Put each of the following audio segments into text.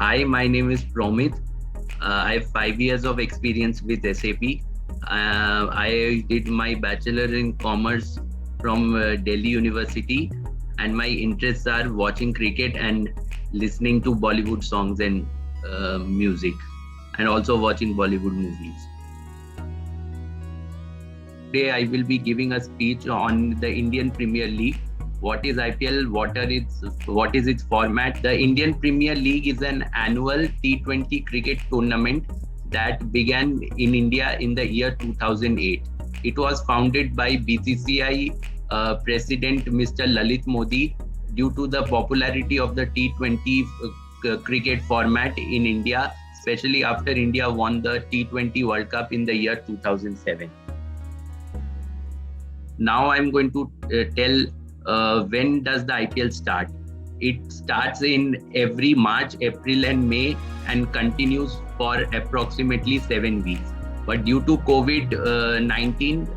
Hi, my name is Promit. I have 5 years of experience with SAP. I did my bachelor in commerce from Delhi University, and my interests are watching cricket and listening to Bollywood songs and music, and also watching Bollywood movies. Today, I will be giving a speech on the Indian Premier League. What is IPL? What is its format? The Indian Premier League is an annual T20 cricket tournament that began in India in the year 2008. It was founded by BCCI President Mr. Lalit Modi due to the popularity of the T20 cricket format in India, especially after India won the T20 World Cup in the year 2007. Now I'm going to tell when does the IPL start. It starts in every March, April and May and continues for approximately 7 weeks. But due to COVID-19,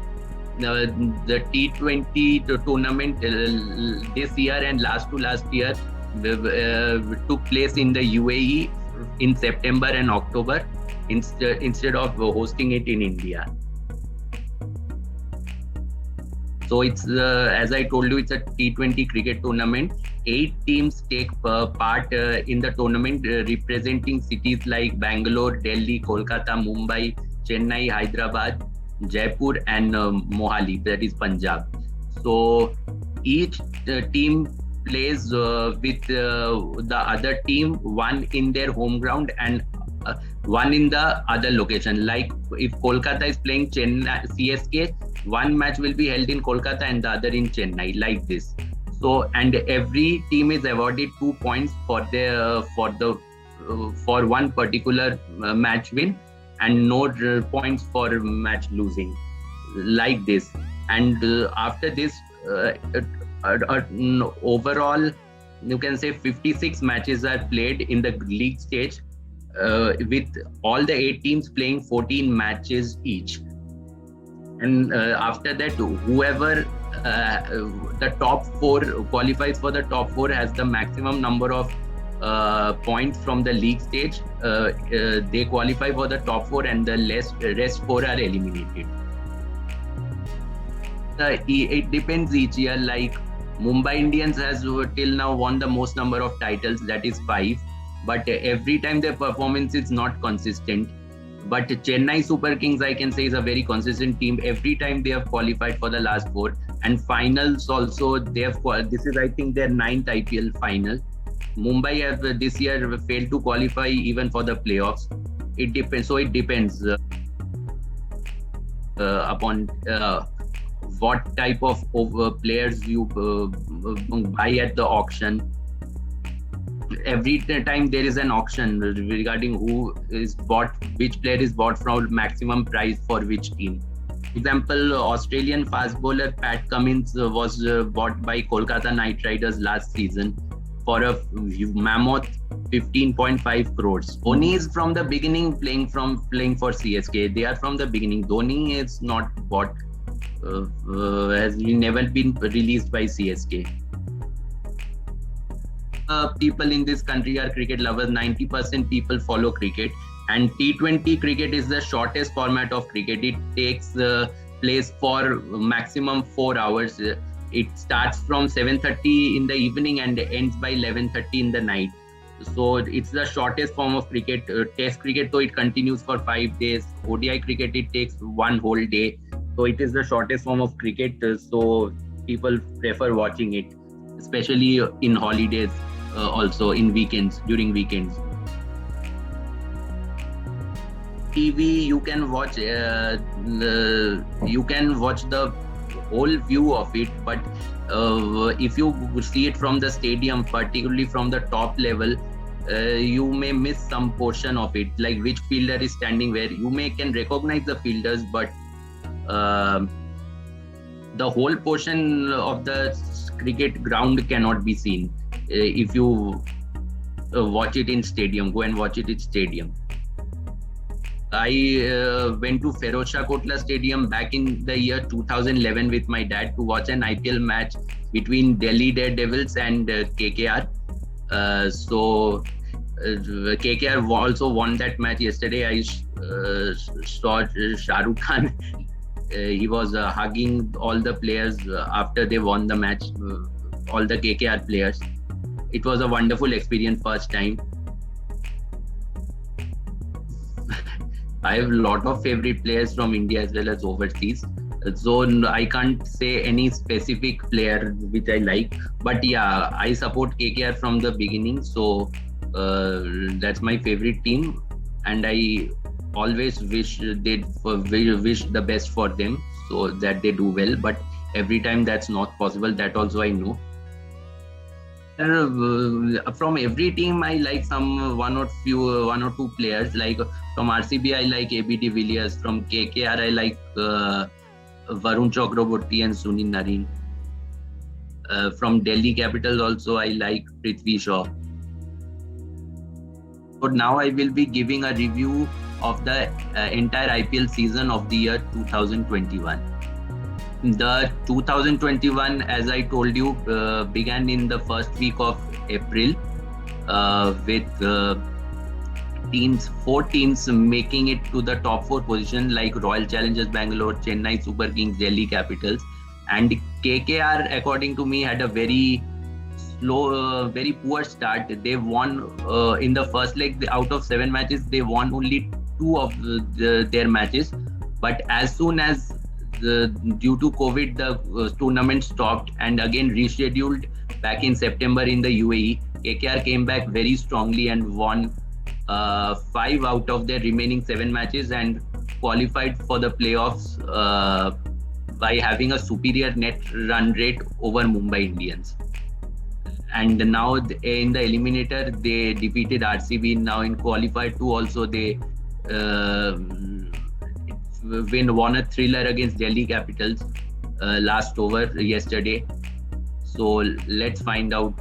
the T20 tournament this year and last year took place in the UAE in September and October instead of hosting it in India. So it's, as I told you, it's a T20 cricket tournament. 8 teams take part in the tournament, representing cities like Bangalore, Delhi, Kolkata, Mumbai, Chennai, Hyderabad, Jaipur and Mohali, that is Punjab. So each team plays with the other team, one in their home ground and one in the other location. Like if Kolkata is playing Chennai, CSK, one match will be held in Kolkata and the other in Chennai, like this. So, and every team is awarded 2 points for one particular match win, and no points for match losing, like this. And after this, overall, you can say 56 matches are played in the league stage, with all the 8 teams playing 14 matches each. And after that, whoever the top 4 qualifies for the top 4 has the maximum number of points from the league stage. They qualify for the top 4 and the rest 4 are eliminated. It depends each year. Like Mumbai Indians has till now won the most number of titles, that is 5. But every time their performance is not consistent. But Chennai Super Kings, I can say, is a very consistent team. Every time they have qualified for the last 4, and finals also they have. This is, I think, their 9th IPL final. Mumbai have this year failed to qualify even for the playoffs. It depends. So it depends upon what type of players you buy at the auction. Every time there is an auction regarding who is bought, which player is bought for maximum price for which team. For example, Australian fast bowler Pat Cummins was bought by Kolkata Knight Riders last season for a mammoth 15.5 crores. Dhoni is from the beginning playing for CSK. They are from the beginning. Dhoni is not bought, has never been released by CSK. People in this country are cricket lovers. 90% people follow cricket, and T20 cricket is the shortest format of cricket. It takes place for maximum 4 hours. It starts from 7:30 in the evening and ends by 11:30 in the night. So it's the shortest form of cricket. Test cricket, though, it continues for 5 days. ODI cricket, it takes 1 whole day. So it is the shortest form of cricket. So people prefer watching it, especially in holidays. Also in weekends, during weekends. TV, you can watch the whole view of it, but if you see it from the stadium, particularly from the top level, you may miss some portion of it, like which fielder is standing where. You can recognize the fielders, but the whole portion of the cricket ground cannot be seen. If you watch it in stadium, go and watch it in stadium. I went to Ferozshah Kotla Stadium back in the year 2011 with my dad to watch an IPL match between Delhi Daredevils and KKR. So KKR also won that match yesterday. I saw Shah Rukh Khan. He was hugging all the players after they won the match. All the KKR players. It was a wonderful experience. First time. I have a lot of favorite players from India as well as overseas. So I can't say any specific player which I like, but yeah, I support KKR from the beginning. So that's my favorite team, and I always wish the best for them so that they do well. But every time that's not possible. That also I know. From every team, I like one or two players. Like from RCB, I like AB de Villiers. From KKR, I like Varun Chakraborty and Sunil Narine. From Delhi Capitals, also I like Prithvi Shaw. But now I will be giving a review of the entire IPL season of the year 2021. The 2021, as I told you, began in the first week of April with four teams making it to the top four position, like Royal Challengers Bangalore, Chennai Super Kings, Delhi Capitals, and KKR, according to me, had a very slow, very poor start. They won in the first leg. Out of 7 matches, they won only 2 of their matches. But as soon as due to COVID, the tournament stopped and again rescheduled back in September in the UAE. KKR came back very strongly and won 5 out of their remaining 7 matches and qualified for the playoffs by having a superior net run rate over Mumbai Indians. And now in the eliminator, they defeated RCB. Now in qualifier 2 also, they won a thriller against Delhi Capitals last over yesterday. So let's find out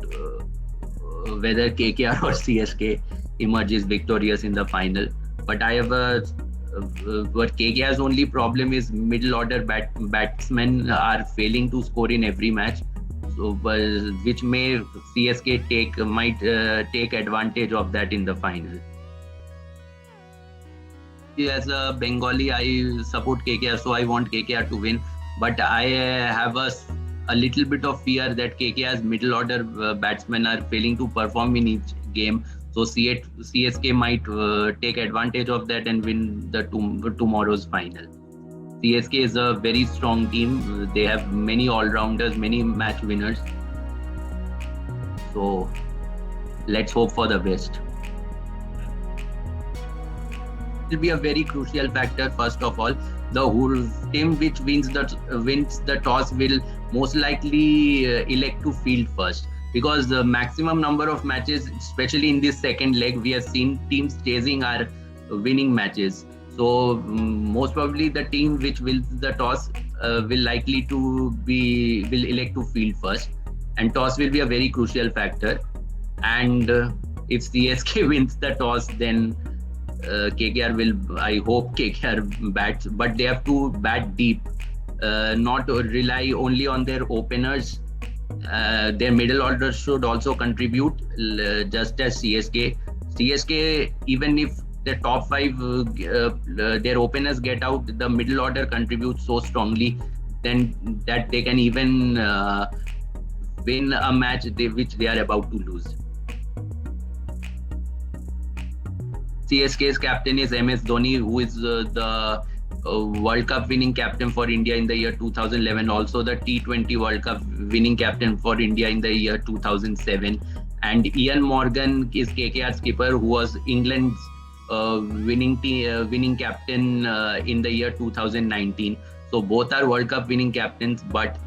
whether KKR or CSK emerges victorious in the final. But I have but KKR's only problem is middle order batsmen are failing to score in every match. So which may CSK might take advantage of that in the final. As a Bengali, I support KKR, so I want KKR to win. But I have a little bit of fear that KKR's middle order batsmen are failing to perform in each game. So CSK might take advantage of that and win the tomorrow's final. CSK is a very strong team. They have many all-rounders, many match winners. So let's hope for the best. Will be a very crucial factor. First of all, the whole team which wins the toss will most likely elect to field first, because the maximum number of matches, especially in this second leg, we have seen teams chasing our winning matches. So most probably the team which wins the toss will likely will elect to field first, and toss will be a very crucial factor. And if CSK wins the toss, then KKR will, I hope KKR bats, but they have to bat deep, not rely only on their openers. Their middle order should also contribute, just as CSK. CSK, even if the top 5, their openers get out, the middle order contributes so strongly then that they can even win a match which they are about to lose. CSK's captain is MS Dhoni, who is the World Cup winning captain for India in the year 2011, also the T20 World Cup winning captain for India in the year 2007. And Ian Morgan is KKR skipper, who was England's winning captain in the year 2019. So both are World Cup winning captains, but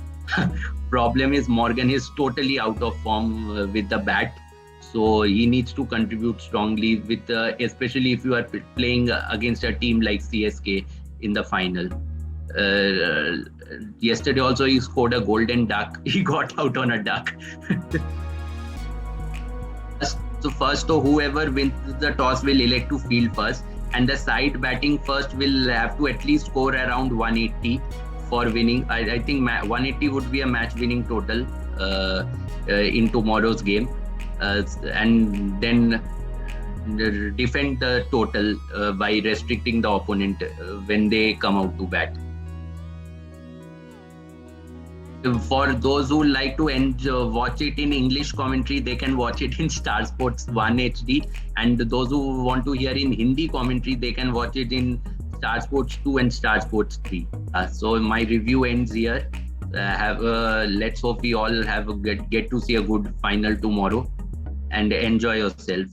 problem is Morgan is totally out of form with the bat. So he needs to contribute strongly with, especially if you are playing against a team like CSK in the final. Yesterday also he scored a golden duck. He got out on a duck. So whoever wins the toss will elect to field first, and the side batting first will have to at least score around 180 for winning. I think 180 would be a match winning total in tomorrow's game. And then defend the total by restricting the opponent when they come out to bat. For those who like to watch it in English commentary, they can watch it in Star Sports 1 HD. And those who want to hear in Hindi commentary, they can watch it in Star Sports 2 and Star Sports 3. So my review ends here. Let's hope we all get to see a good final tomorrow and enjoy yourself.